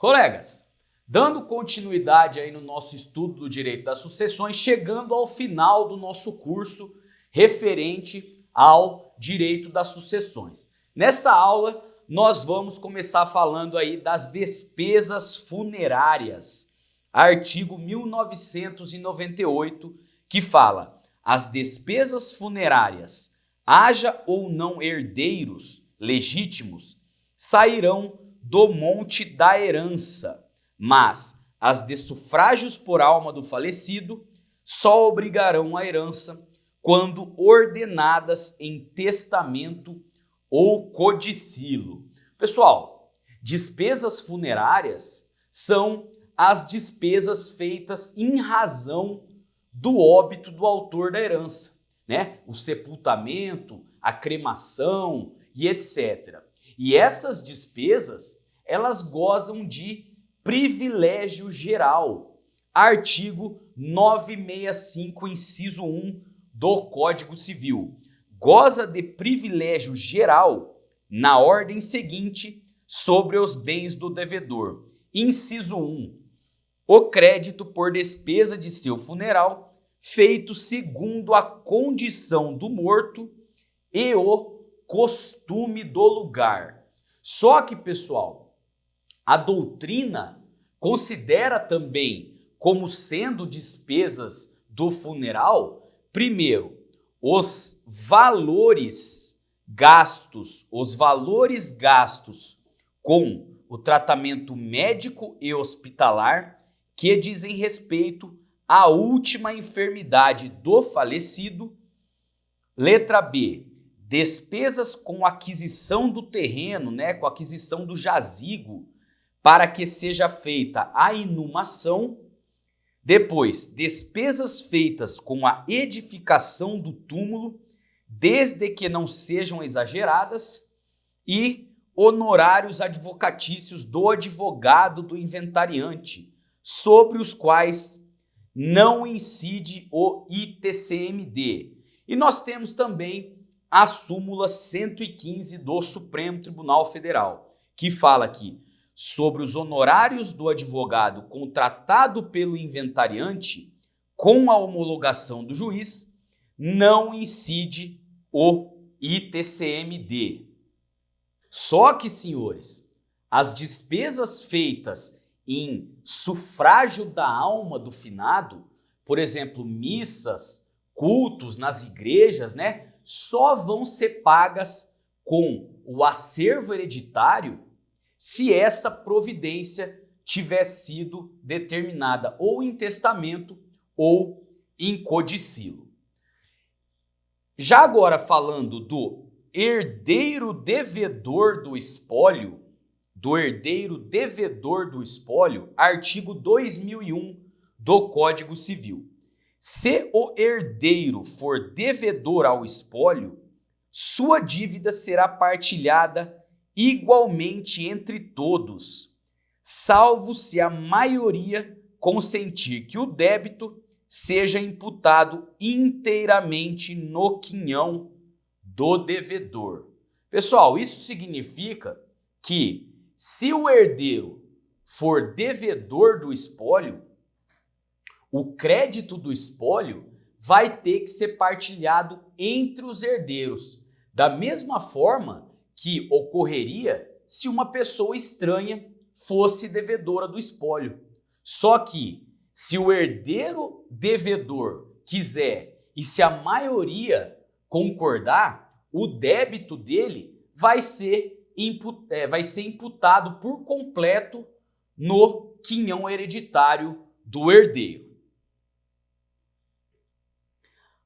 Colegas, dando continuidade aí no nosso estudo do direito das sucessões, chegando ao final do nosso curso referente ao direito das sucessões. Nessa aula, nós vamos começar falando aí das despesas funerárias. Artigo 1998, que fala: as despesas funerárias, haja ou não herdeiros legítimos, sairão do monte da herança, mas as de sufrágios por alma do falecido só obrigarão a herança quando ordenadas em testamento ou codicilo. Pessoal, despesas funerárias são as despesas feitas em razão do óbito do autor da herança, né? O sepultamento, a cremação e etc. E essas despesas, elas gozam de privilégio geral. Artigo 965, inciso 1 do Código Civil. Goza de privilégio geral na ordem seguinte sobre os bens do devedor. Inciso 1. O crédito por despesa de seu funeral, feito segundo a condição do morto e o costume do lugar. Só que, pessoal, a doutrina considera também como sendo despesas do funeral, primeiro, os valores gastos com o tratamento médico e hospitalar que dizem respeito à última enfermidade do falecido. Letra B, despesas com aquisição do terreno, né, com aquisição do jazigo, para que seja feita a inumação. Depois, despesas feitas com a edificação do túmulo, desde que não sejam exageradas, e honorários advocatícios do advogado do inventariante, sobre os quais não incide o ITCMD. E nós temos também a súmula 115 do Supremo Tribunal Federal, que fala aqui sobre os honorários do advogado contratado pelo inventariante, com a homologação do juiz, não incide o ITCMD. Só que, senhores, as despesas feitas em sufrágio da alma do finado, por exemplo, missas, cultos nas igrejas, né, só vão ser pagas com o acervo hereditário se essa providência tiver sido determinada ou em testamento ou em codicilo. Já agora falando do herdeiro devedor do espólio, artigo 2001 do Código Civil. Se o herdeiro for devedor ao espólio, sua dívida será partilhada igualmente entre todos, salvo se a maioria consentir que o débito seja imputado inteiramente no quinhão do devedor. Pessoal, isso significa que se o herdeiro for devedor do espólio, o crédito do espólio vai ter que ser partilhado entre os herdeiros, da mesma forma que ocorreria se uma pessoa estranha fosse devedora do espólio. Só que, se o herdeiro devedor quiser e se a maioria concordar, o débito dele vai ser imputado por completo no quinhão hereditário do herdeiro.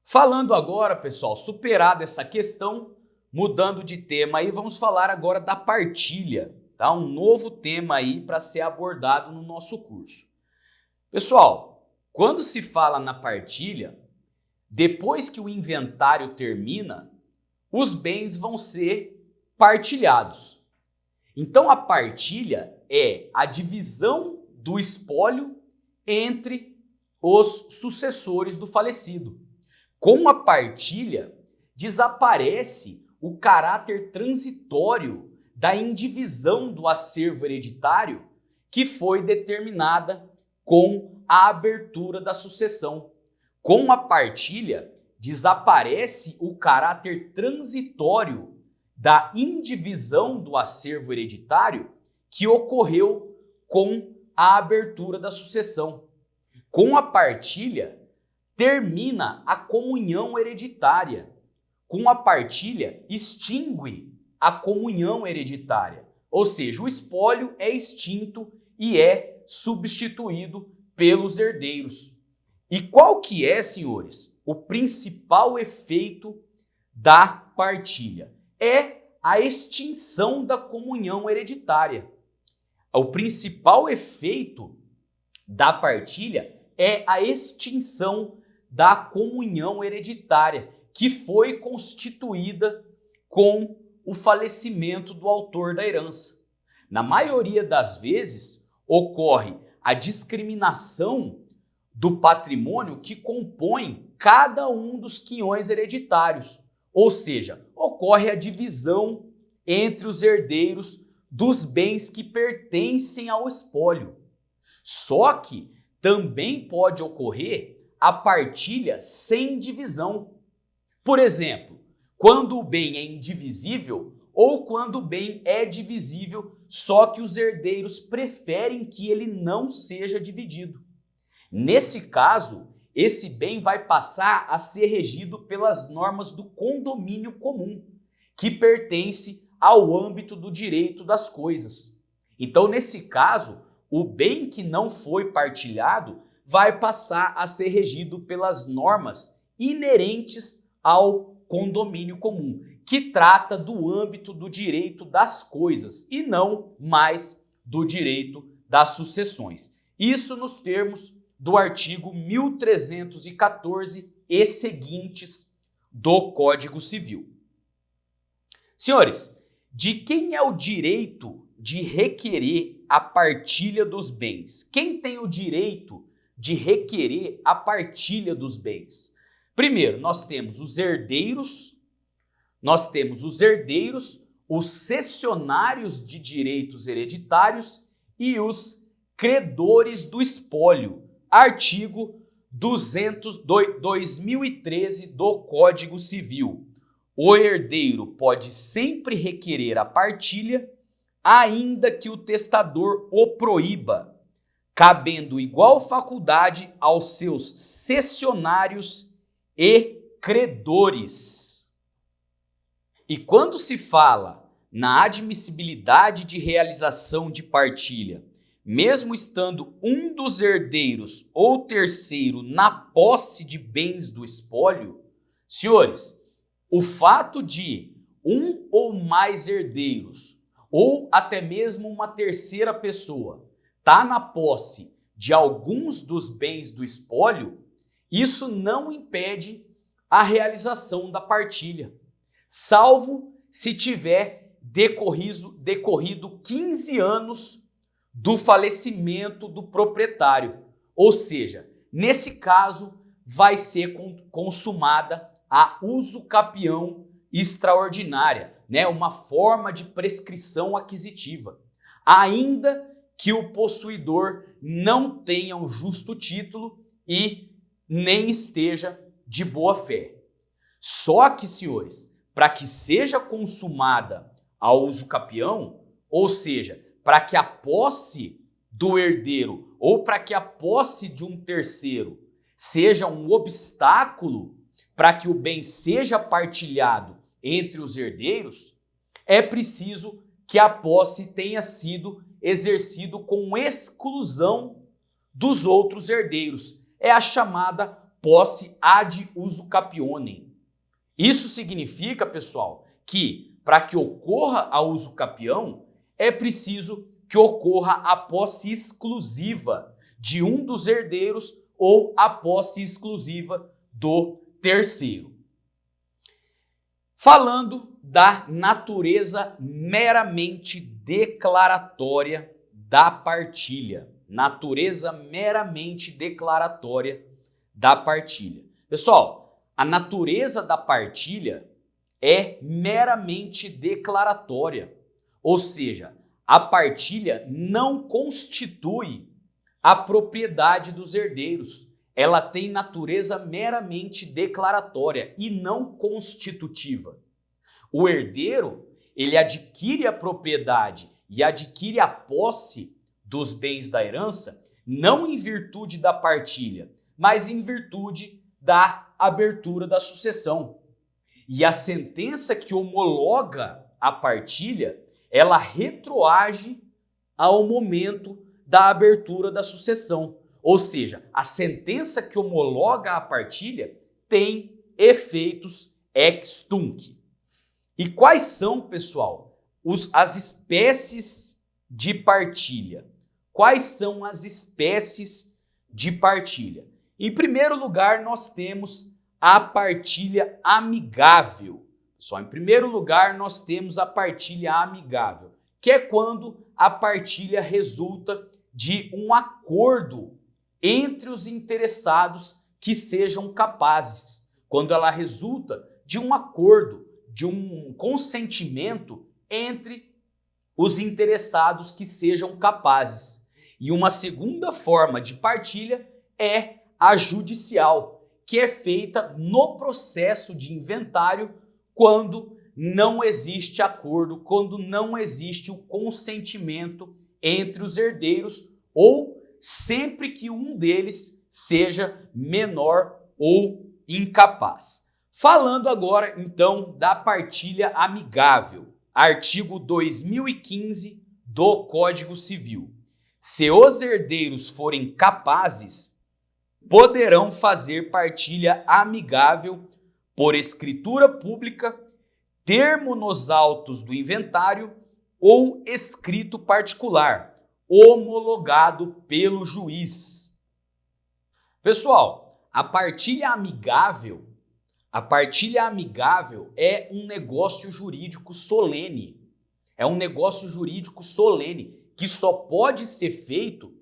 Falando agora, pessoal, superada essa questão, mudando de tema aí, vamos falar agora da partilha, tá? Um novo tema aí para ser abordado no nosso curso. Pessoal, quando se fala na partilha, depois que o inventário termina, os bens vão ser partilhados. Então a partilha é a divisão do espólio entre os sucessores do falecido. Com a partilha, desaparece o caráter transitório da indivisão do acervo hereditário que foi determinada com a abertura da sucessão. Com a partilha, desaparece o caráter transitório da indivisão do acervo hereditário que ocorreu com a abertura da sucessão. Com a partilha, termina a comunhão hereditária. Com a partilha, extingue a comunhão hereditária. Ou seja, o espólio é extinto e é substituído pelos herdeiros. E qual que é, senhores, o principal efeito da partilha? É a extinção da comunhão hereditária. O principal efeito da partilha é a extinção da comunhão hereditária, que foi constituída com o falecimento do autor da herança. Na maioria das vezes, ocorre a discriminação do patrimônio que compõe cada um dos quinhões hereditários, ou seja, ocorre a divisão entre os herdeiros dos bens que pertencem ao espólio. Só que também pode ocorrer a partilha sem divisão. Por exemplo, quando o bem é indivisível ou quando o bem é divisível, só que os herdeiros preferem que ele não seja dividido. Nesse caso, esse bem vai passar a ser regido pelas normas do condomínio comum, que pertence ao âmbito do direito das coisas. Então, nesse caso, o bem que não foi partilhado vai passar a ser regido pelas normas inerentes ao condomínio comum, que trata do âmbito do direito das coisas e não mais do direito das sucessões. Isso nos termos do artigo 1314 e seguintes do Código Civil. Senhores, de quem é o direito de requerer a partilha dos bens? Quem tem o direito de requerer a partilha dos bens? Primeiro, nós temos os herdeiros, os cessionários de direitos hereditários e os credores do espólio. Artigo 2013 do Código Civil. O herdeiro pode sempre requerer a partilha, ainda que o testador o proíba, cabendo igual faculdade aos seus cessionários e credores. E quando se fala na admissibilidade de realização de partilha, mesmo estando um dos herdeiros ou terceiro na posse de bens do espólio, senhores, o fato de um ou mais herdeiros ou até mesmo uma terceira pessoa tá na posse de alguns dos bens do espólio, isso não impede a realização da partilha, salvo se tiver decorrido 15 anos do falecimento do proprietário. Ou seja, nesse caso vai ser consumada a uso capião extraordinária, uma forma de prescrição aquisitiva, ainda que o possuidor não tenha um justo título e nem esteja de boa fé. Só que, senhores, para que seja consumada a uso capião, ou seja, para que a posse do herdeiro ou para que a posse de um terceiro seja um obstáculo para que o bem seja partilhado entre os herdeiros, é preciso que a posse tenha sido exercido com exclusão dos outros herdeiros. É a chamada posse ad uso capionem. Isso significa, pessoal, que para que ocorra a uso capião, é preciso que ocorra a posse exclusiva de um dos herdeiros ou a posse exclusiva do terceiro. Falando da natureza meramente declaratória da partilha. Natureza meramente declaratória da partilha. Pessoal, a natureza da partilha é meramente declaratória. Ou seja, a partilha não constitui a propriedade dos herdeiros. Ela tem natureza meramente declaratória e não constitutiva. O herdeiro, ele adquire a propriedade e adquire a posse dos bens da herança não em virtude da partilha, mas em virtude da abertura da sucessão. E a sentença que homologa a partilha, ela retroage ao momento da abertura da sucessão. Ou seja, a sentença que homologa a partilha tem efeitos ex tunc. E quais são, pessoal, as espécies de partilha? Quais são as espécies de partilha? Em primeiro lugar, nós temos a partilha amigável. Pessoal, em primeiro lugar, nós temos a partilha amigável, que é quando a partilha resulta de um acordo entre os interessados que sejam capazes. Quando ela resulta de um acordo, de um consentimento entre os interessados que sejam capazes. E uma segunda forma de partilha é a judicial, que é feita no processo de inventário quando não existe acordo, quando não existe o consentimento entre os herdeiros ou sempre que um deles seja menor ou incapaz. Falando agora, então, da partilha amigável, artigo 2015 do Código Civil. Se os herdeiros forem capazes, poderão fazer partilha amigável por escritura pública, termo nos autos do inventário ou escrito particular, homologado pelo juiz. Pessoal, a partilha amigável é um negócio jurídico solene. É um negócio jurídico solene que só pode ser feito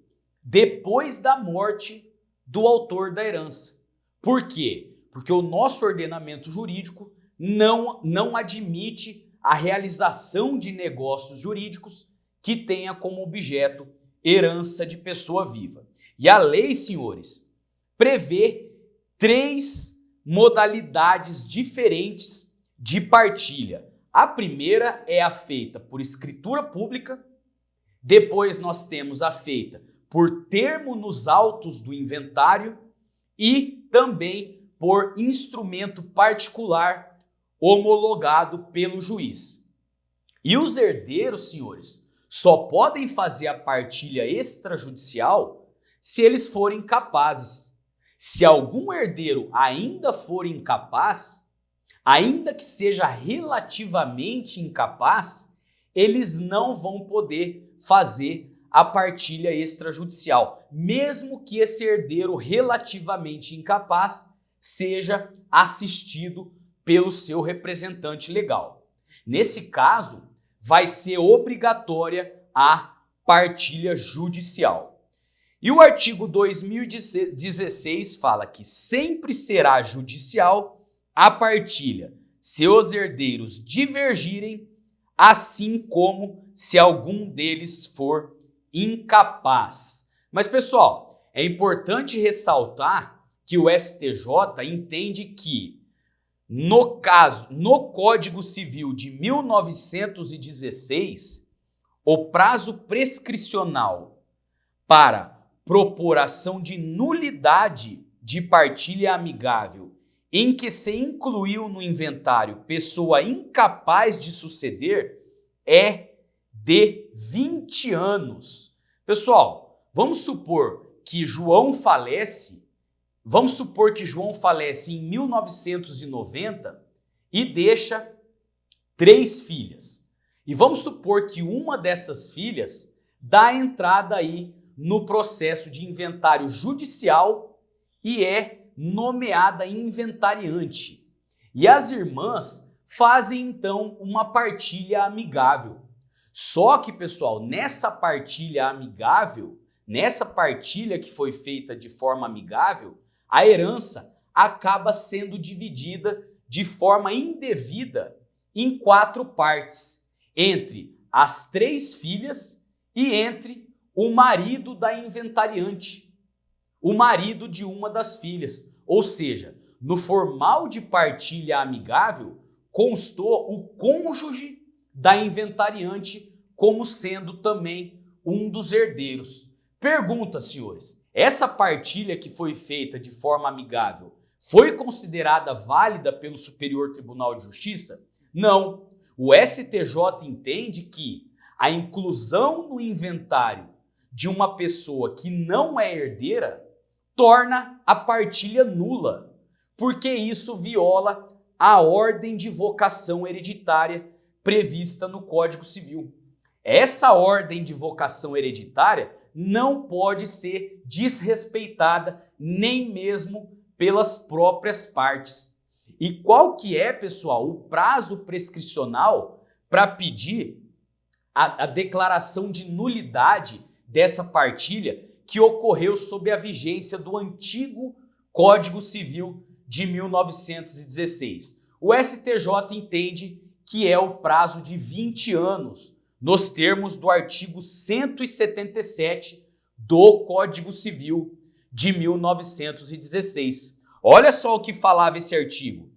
depois da morte do autor da herança. Por quê? Porque o nosso ordenamento jurídico não admite a realização de negócios jurídicos que tenha como objeto herança de pessoa viva. E a lei, senhores, prevê 3 modalidades diferentes de partilha. A primeira é a feita por escritura pública, depois nós temos a feita por termo nos autos do inventário e também por instrumento particular homologado pelo juiz. E os herdeiros, senhores, só podem fazer a partilha extrajudicial se eles forem capazes. Se algum herdeiro ainda for incapaz, ainda que seja relativamente incapaz, eles não vão poder fazer a partilha extrajudicial, mesmo que esse herdeiro relativamente incapaz seja assistido pelo seu representante legal. Nesse caso, vai ser obrigatória a partilha judicial. E o artigo 2016 fala que sempre será judicial a partilha se os herdeiros divergirem, assim como se algum deles for incapaz. Mas, pessoal, é importante ressaltar que o STJ entende que, no Código Civil de 1916, o prazo prescricional para proporação de nulidade de partilha amigável em que se incluiu no inventário pessoa incapaz de suceder é de 20 anos. Pessoal, vamos supor que João falece em 1990 e deixa 3 filhas. E vamos supor que uma dessas filhas dá entrada aí no processo de inventário judicial e é nomeada inventariante. E as irmãs fazem então uma partilha amigável. Só que, pessoal, nessa partilha amigável, nessa partilha que foi feita de forma amigável, a herança acaba sendo dividida de forma indevida em 4 partes, entre as 3 filhas e entre o marido da inventariante, o marido de uma das filhas. Ou seja, no formal de partilha amigável, constou o cônjuge da inventariante como sendo também um dos herdeiros. Pergunta, senhores, essa partilha que foi feita de forma amigável foi considerada válida pelo Superior Tribunal de Justiça? Não. O STJ entende que a inclusão no inventário de uma pessoa que não é herdeira torna a partilha nula, porque isso viola a ordem de vocação hereditária prevista no Código Civil. Essa ordem de vocação hereditária não pode ser desrespeitada nem mesmo pelas próprias partes. E qual que é, pessoal, o prazo prescricional para pedir a declaração de nulidade dessa partilha que ocorreu sob a vigência do antigo Código Civil de 1916? O STJ entende que é o prazo de 20 anos, nos termos do artigo 177 do Código Civil de 1916. Olha só o que falava esse artigo,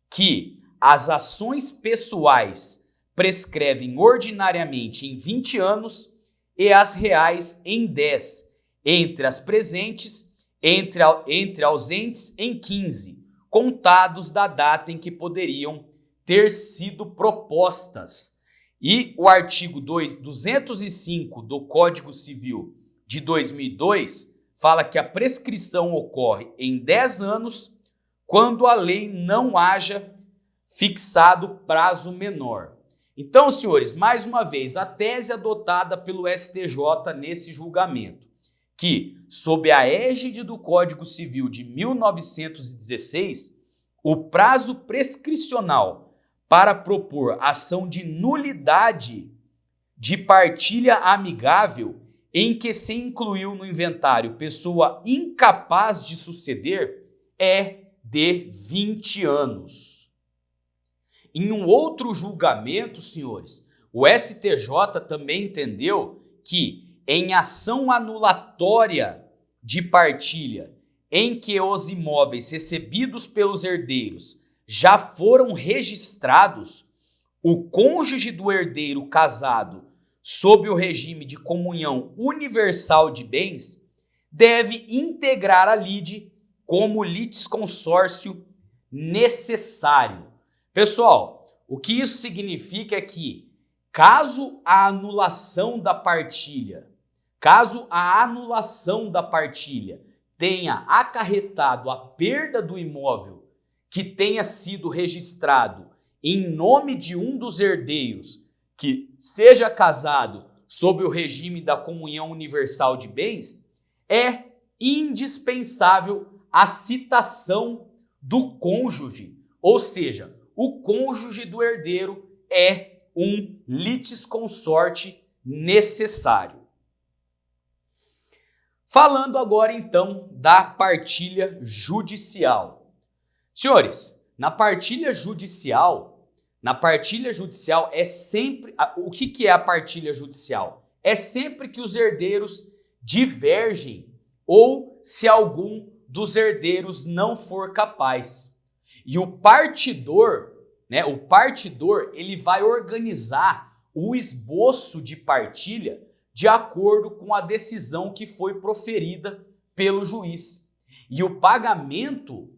que as ações pessoais prescrevem ordinariamente em 20 anos e as reais em 10, entre as presentes, entre ausentes em 15, contados da data em que poderiam ter sido propostas. E o artigo 205 do Código Civil de 2002 fala que a prescrição ocorre em 10 anos quando a lei não haja fixado prazo menor. Então, senhores, mais uma vez, a tese adotada pelo STJ nesse julgamento, que, sob a égide do Código Civil de 1916, o prazo prescricional para propor ação de nulidade de partilha amigável em que se incluiu no inventário pessoa incapaz de suceder é de 20 anos. Em um outro julgamento, senhores, o STJ também entendeu que em ação anulatória de partilha em que os imóveis recebidos pelos herdeiros já foram registrados, o cônjuge do herdeiro casado sob o regime de comunhão universal de bens deve integrar a lide como litisconsórcio necessário. Pessoal, o que isso significa é que, caso a anulação da partilha tenha acarretado a perda do imóvel que tenha sido registrado em nome de um dos herdeiros que seja casado sob o regime da comunhão universal de bens, é indispensável a citação do cônjuge, ou seja, o cônjuge do herdeiro é um litisconsorte necessário. Falando agora então da partilha judicial. Senhores, na partilha judicial é sempre... O que é a partilha judicial? É sempre que os herdeiros divergem ou se algum dos herdeiros não for capaz. E o partidor, ele vai organizar o esboço de partilha de acordo com a decisão que foi proferida pelo juiz. E o pagamento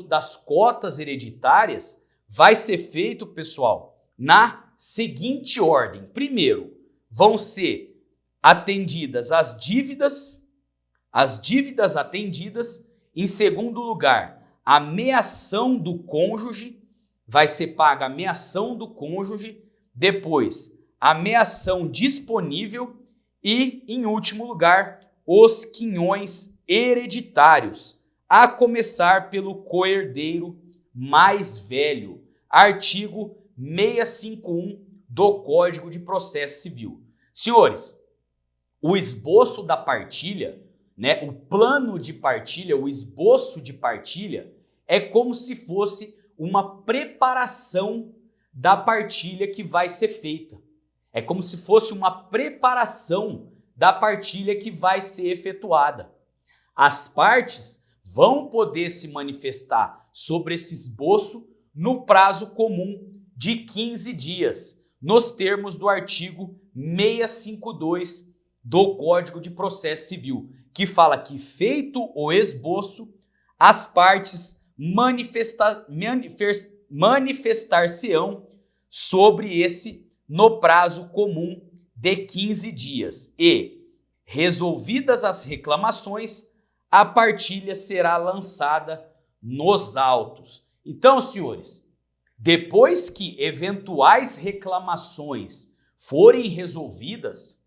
das cotas hereditárias vai ser feito, pessoal, na seguinte ordem. Primeiro, vão ser atendidas as dívidas atendidas. Em segundo lugar, a meação do cônjuge, vai ser paga a meação do cônjuge. Depois, a meação disponível e, em último lugar, os quinhões hereditários, a começar pelo coerdeiro mais velho, artigo 651 do Código de Processo Civil. Senhores, o esboço da partilha, o plano de partilha, o esboço de partilha, é como se fosse uma preparação da partilha que vai ser feita. É como se fosse uma preparação da partilha que vai ser efetuada. As partes vão poder se manifestar sobre esse esboço no prazo comum de 15 dias, nos termos do artigo 652 do Código de Processo Civil, que fala que, feito o esboço, as partes manifestar-se-ão sobre esse no prazo comum de 15 dias e, resolvidas as reclamações, a partilha será lançada nos autos. Então, senhores, depois que eventuais reclamações forem resolvidas,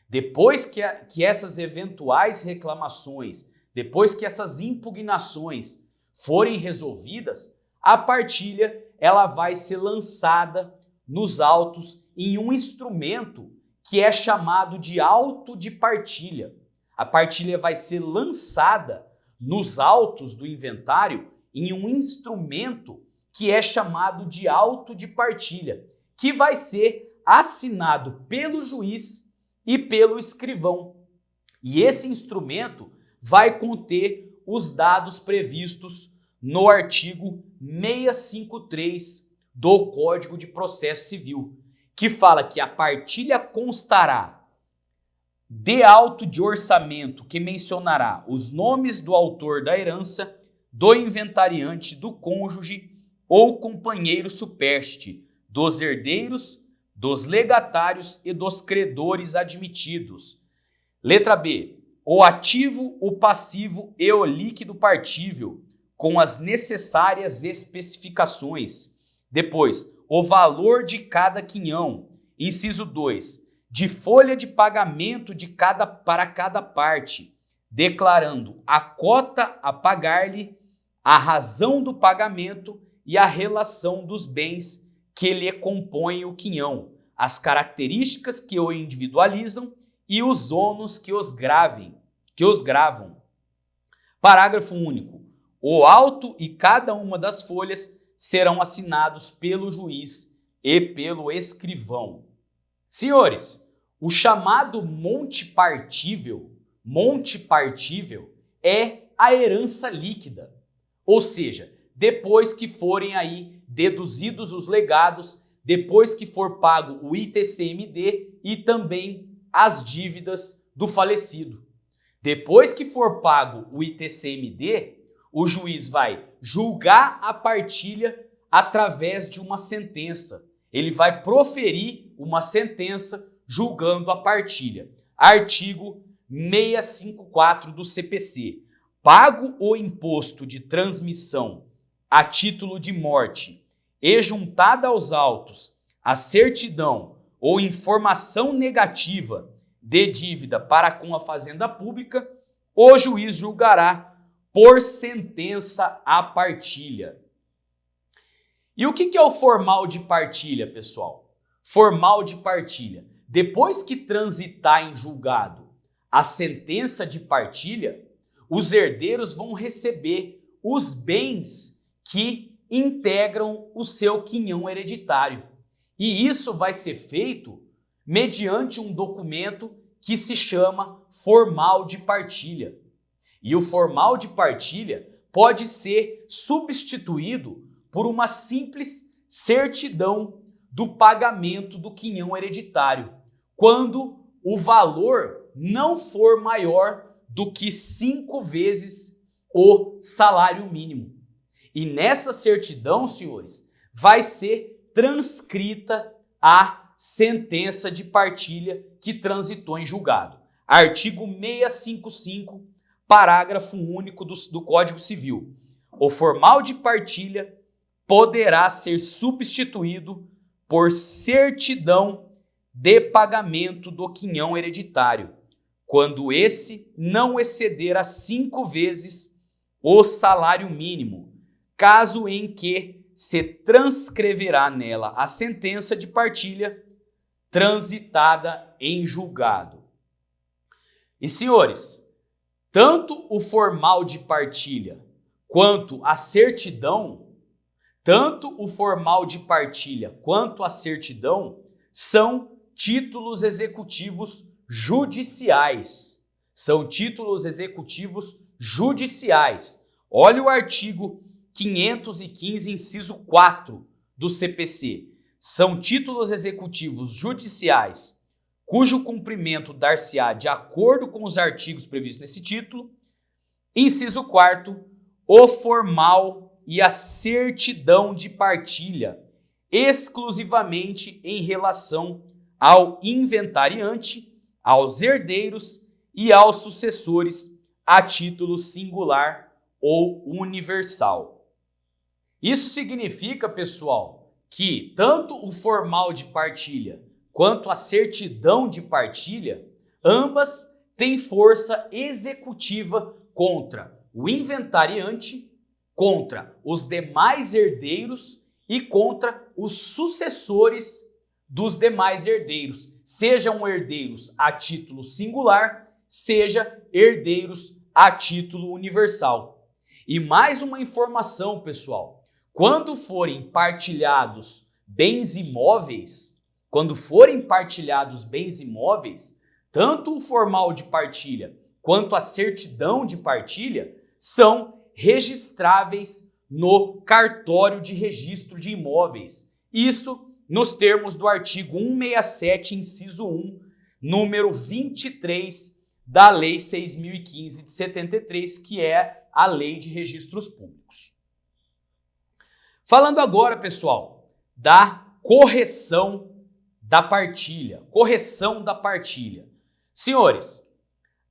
depois que essas eventuais reclamações, depois que essas impugnações forem resolvidas, a partilha ela vai ser lançada nos autos em um instrumento que é chamado de auto de partilha. A partilha vai ser lançada nos autos do inventário em um instrumento que é chamado de auto de partilha, que vai ser assinado pelo juiz e pelo escrivão. E esse instrumento vai conter os dados previstos no artigo 653 do Código de Processo Civil, que fala que a partilha constará de auto de orçamento que mencionará os nomes do autor da herança, do inventariante, do cônjuge ou companheiro supérstite, dos herdeiros, dos legatários e dos credores admitidos. Letra B. O ativo, o passivo e o líquido partível, com as necessárias especificações. Depois, o valor de cada quinhão. Inciso 2. De folha de pagamento para cada parte, declarando a cota a pagar-lhe, a razão do pagamento e a relação dos bens que lhe compõem o quinhão, as características que o individualizam e os ônus que os gravam. Parágrafo único. O auto e cada uma das folhas serão assinados pelo juiz e pelo escrivão. Senhores, o chamado monte partível é a herança líquida. Ou seja, depois que forem aí deduzidos os legados, depois que for pago o ITCMD e também as dívidas do falecido. Depois que for pago o ITCMD, o juiz vai julgar a partilha através de uma sentença. Ele vai proferir uma sentença julgando a partilha. Artigo 654 do CPC. Pago o imposto de transmissão a título de morte e juntada aos autos a certidão ou informação negativa de dívida para com a fazenda pública, o juiz julgará por sentença a partilha. E o que é o formal de partilha, pessoal? Formal de partilha. Depois que transitar em julgado a sentença de partilha, os herdeiros vão receber os bens que integram o seu quinhão hereditário. E isso vai ser feito mediante um documento que se chama formal de partilha. E o formal de partilha pode ser substituído por uma simples certidão do pagamento do quinhão hereditário, quando o valor não for maior do que 5 vezes o salário mínimo. E nessa certidão, senhores, vai ser transcrita a sentença de partilha que transitou em julgado. Artigo 655, parágrafo único do Código Civil. O formal de partilha poderá ser substituído por certidão de pagamento do quinhão hereditário, quando esse não exceder a 5 vezes o salário mínimo, caso em que se transcreverá nela a sentença de partilha transitada em julgado. E, senhores, tanto o formal de partilha quanto a certidão tanto o formal de partilha quanto a certidão são títulos executivos judiciais. São títulos executivos judiciais. Olha o artigo 515, inciso 4 do CPC. São títulos executivos judiciais, cujo cumprimento dar-se-á de acordo com os artigos previstos nesse título. Inciso 4º, o formal e a certidão de partilha, exclusivamente em relação ao inventariante, aos herdeiros e aos sucessores a título singular ou universal. Isso significa, pessoal, que tanto o formal de partilha quanto a certidão de partilha, ambas têm força executiva contra o inventariante, contra os demais herdeiros e contra os sucessores dos demais herdeiros, sejam herdeiros a título singular, seja herdeiros a título universal. E mais uma informação, pessoal: quando forem partilhados bens imóveis, tanto o formal de partilha quanto a certidão de partilha são registráveis no cartório de registro de imóveis. Isso nos termos do artigo 167, inciso 1, número 23 da Lei 6.015 de 73, que é a Lei de Registros Públicos. Falando agora, pessoal, da correção da partilha. Senhores,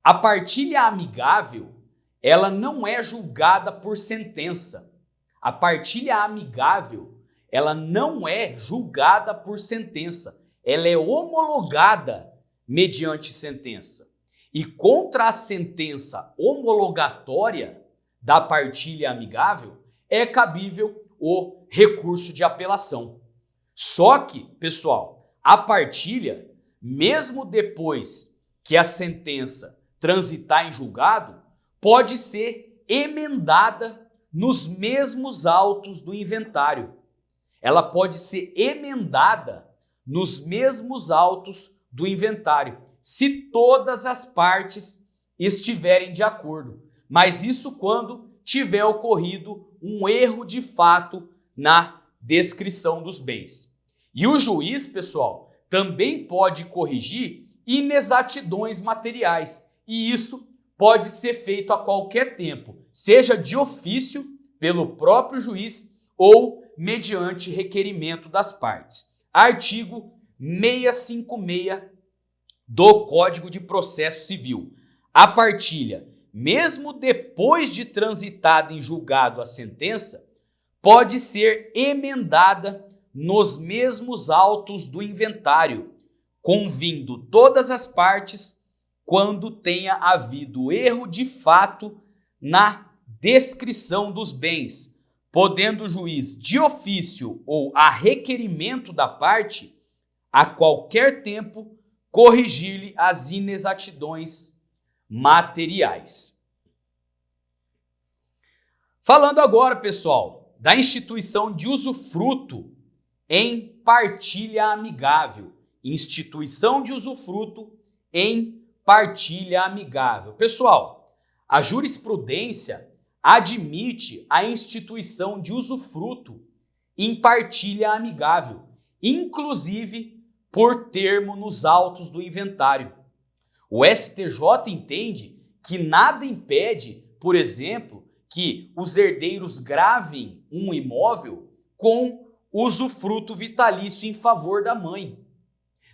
a partilha amigável, ela não é julgada por sentença. A partilha amigável, ela não é julgada por sentença. Ela é homologada mediante sentença. E contra a sentença homologatória da partilha amigável, é cabível o recurso de apelação. Só que, pessoal, a partilha, mesmo depois que a sentença transitar em julgado, pode ser emendada nos mesmos autos do inventário. Ela pode ser emendada nos mesmos autos do inventário, se todas as partes estiverem de acordo. Mas isso quando tiver ocorrido um erro de fato na descrição dos bens. E o juiz, pessoal, também pode corrigir inexatidões materiais. E isso pode ser feito a qualquer tempo, seja de ofício pelo próprio juiz ou mediante requerimento das partes. Artigo 656 do Código de Processo Civil. A partilha, mesmo depois de transitada em julgado a sentença, pode ser emendada nos mesmos autos do inventário, convindo todas as partes quando tenha havido erro de fato na descrição dos bens, podendo o juiz, de ofício ou a requerimento da parte, a qualquer tempo, corrigir-lhe as inexatidões materiais. Falando agora, pessoal, da instituição de usufruto em partilha amigável. Instituição de usufruto em partilha amigável. Pessoal, a jurisprudência admite a instituição de usufruto em partilha amigável, inclusive por termo nos autos do inventário. O STJ entende que nada impede, por exemplo, que os herdeiros gravem um imóvel com usufruto vitalício em favor da mãe.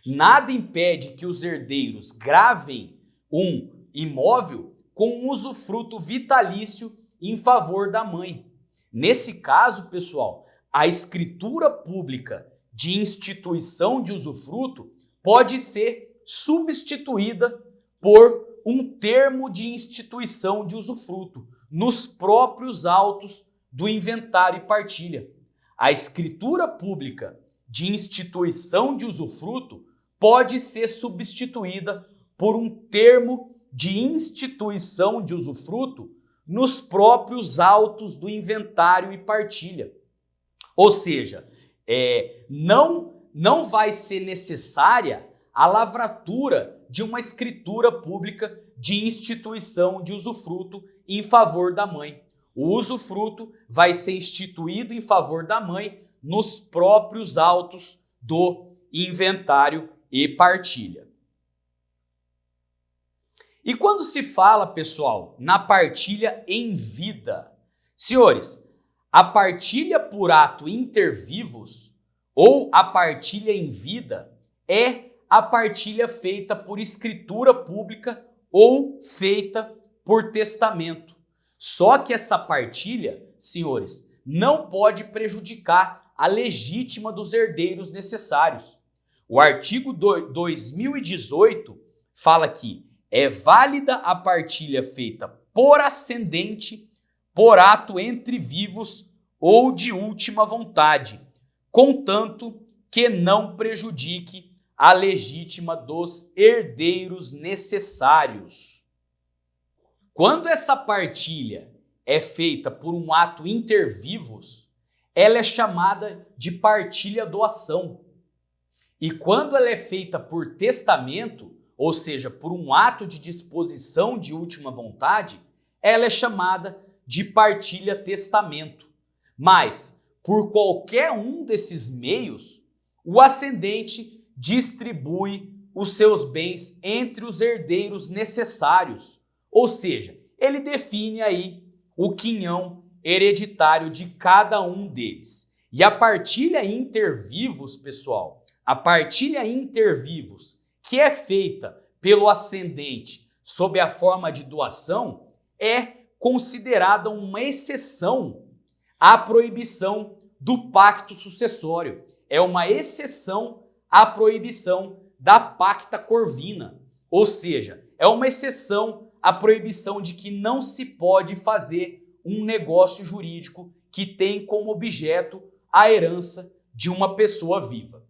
Nada impede que os herdeiros gravem um imóvel com usufruto vitalício em favor da mãe. Nesse caso, pessoal, a escritura pública de instituição de usufruto pode ser substituída por um termo de instituição de usufruto nos próprios autos do inventário e partilha. A escritura pública de instituição de usufruto pode ser substituída por um termo de instituição de usufruto nos próprios autos do inventário e partilha. Ou seja, não vai ser necessária a lavratura de uma escritura pública de instituição de usufruto em favor da mãe. O usufruto vai ser instituído em favor da mãe nos próprios autos do inventário e partilha. E quando se fala, pessoal, na partilha em vida, senhores, a partilha por ato inter vivos ou a partilha em vida é a partilha feita por escritura pública ou feita por testamento. Só que essa partilha, senhores, não pode prejudicar a legítima dos herdeiros necessários. O artigo 2018 fala que é válida a partilha feita por ascendente, por ato entre vivos ou de última vontade, contanto que não prejudique a legítima dos herdeiros necessários. Quando essa partilha é feita por um ato inter vivos, ela é chamada de partilha doação. E quando ela é feita por testamento, ou seja, por um ato de disposição de última vontade, ela é chamada de partilha testamento. Mas, por qualquer um desses meios, o ascendente distribui os seus bens entre os herdeiros necessários, ou seja, ele define aí o quinhão hereditário de cada um deles. E a partilha inter vivos, pessoal, a partilha inter vivos, que é feita pelo ascendente sob a forma de doação, é considerada uma exceção à proibição do pacto sucessório. É uma exceção à proibição da pacta corvina, ou seja, é uma exceção à proibição de que não se pode fazer um negócio jurídico que tem como objeto a herança de uma pessoa viva.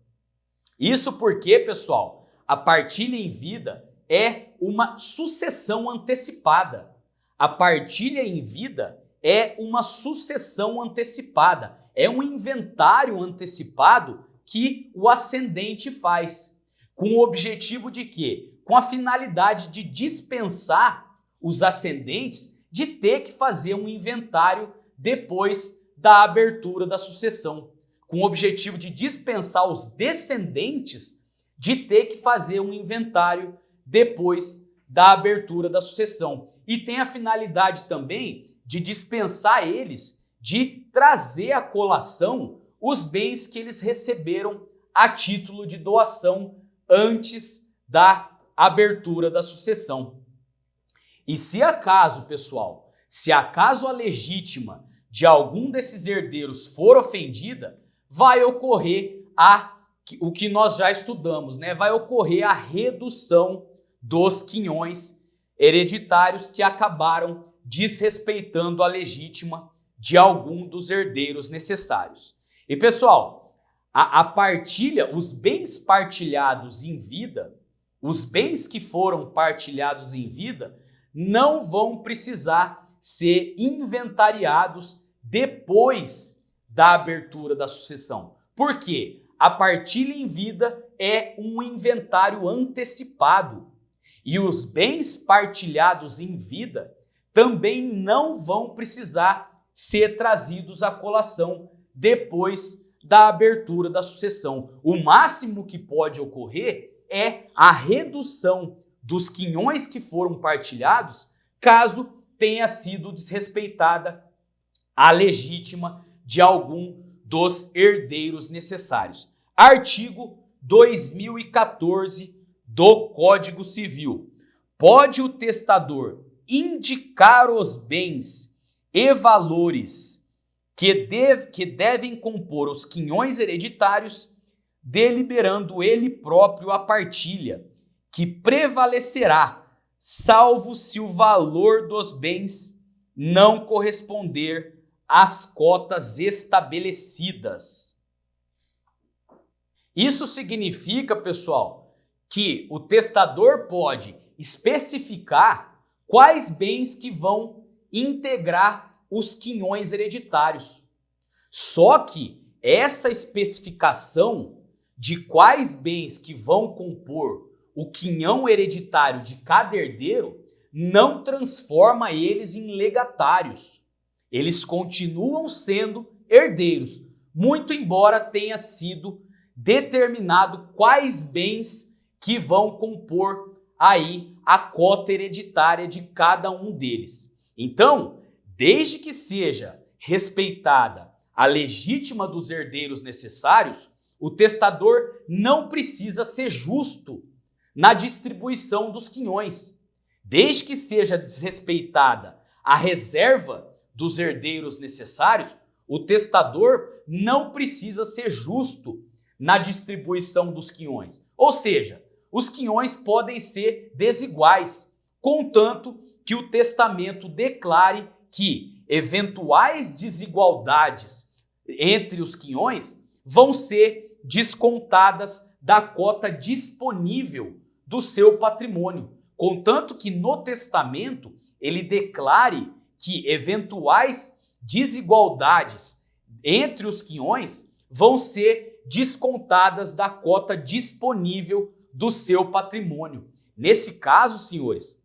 Isso porque, pessoal, a partilha em vida é uma sucessão antecipada. A partilha em vida é uma sucessão antecipada, é um inventário antecipado que o ascendente faz, com o objetivo de quê? Com a finalidade de dispensar os ascendentes de ter que fazer um inventário depois da abertura da sucessão, com o objetivo de dispensar os descendentes de ter que fazer um inventário depois da abertura da sucessão. E tem a finalidade também de dispensar eles de trazer à colação os bens que eles receberam a título de doação antes da abertura da sucessão. E se acaso, pessoal, se acaso a legítima de algum desses herdeiros for ofendida, vai ocorrer o que nós já estudamos, né? Vai ocorrer a redução dos quinhões hereditários que acabaram desrespeitando a legítima de algum dos herdeiros necessários. E, pessoal, a partilha, os bens partilhados em vida, os bens que foram partilhados em vida, não vão precisar ser inventariados depois da abertura da sucessão. Por quê? A partilha em vida é um inventário antecipado e os bens partilhados em vida também não vão precisar ser trazidos à colação depois da abertura da sucessão. O máximo que pode ocorrer é a redução dos quinhões que foram partilhados, caso tenha sido desrespeitada a legítima de algum dos herdeiros necessários. Artigo 2014 do Código Civil. Pode o testador indicar os bens e valores que devem compor os quinhões hereditários, deliberando ele próprio a partilha, que prevalecerá, salvo se o valor dos bens não corresponder às cotas estabelecidas. Isso significa, pessoal, que o testador pode especificar quais bens que vão integrar os quinhões hereditários. Só que essa especificação de quais bens que vão compor o quinhão hereditário de cada herdeiro não transforma eles em legatários. Eles continuam sendo herdeiros, muito embora tenha sido determinado quais bens que vão compor aí a cota hereditária de cada um deles. Então, desde que seja respeitada a legítima dos herdeiros necessários, o testador não precisa ser justo na distribuição dos quinhões. Desde que seja desrespeitada a reserva dos herdeiros necessários, o testador não precisa ser justo na distribuição dos quinhões. Ou seja, os quinhões podem ser desiguais, contanto que o testamento declare que eventuais desigualdades entre os quinhões vão ser descontadas da cota disponível do seu patrimônio, contanto que no testamento ele declare que eventuais desigualdades entre os quinhões vão ser descontadas da cota disponível do seu patrimônio. Nesse caso, senhores,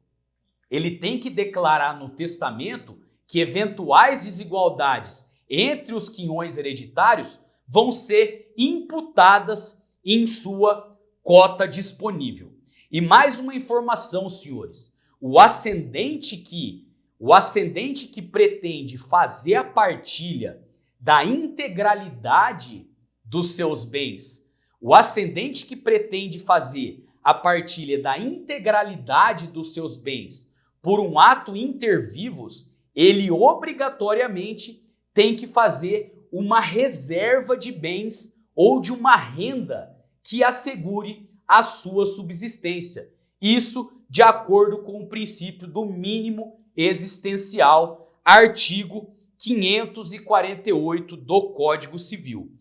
ele tem que declarar no testamento que eventuais desigualdades entre os quinhões hereditários vão ser imputadas em sua cota disponível. E mais uma informação, senhores. O ascendente que pretende fazer a partilha da integralidade dos seus bens, o ascendente que pretende fazer a partilha da integralidade dos seus bens por um ato inter vivos, ele obrigatoriamente tem que fazer uma reserva de bens ou de uma renda que assegure a sua subsistência. Isso de acordo com o princípio do mínimo existencial, artigo 548 do Código Civil.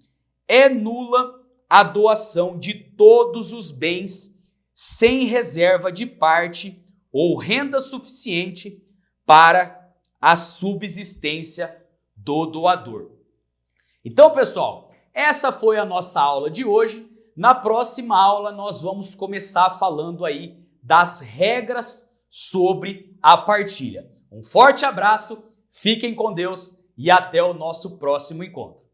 É nula a doação de todos os bens sem reserva de parte ou renda suficiente para a subsistência do doador. Então, pessoal, essa foi a nossa aula de hoje. Na próxima aula, nós vamos começar falando aí das regras sobre a partilha. Um forte abraço, fiquem com Deus e até o nosso próximo encontro.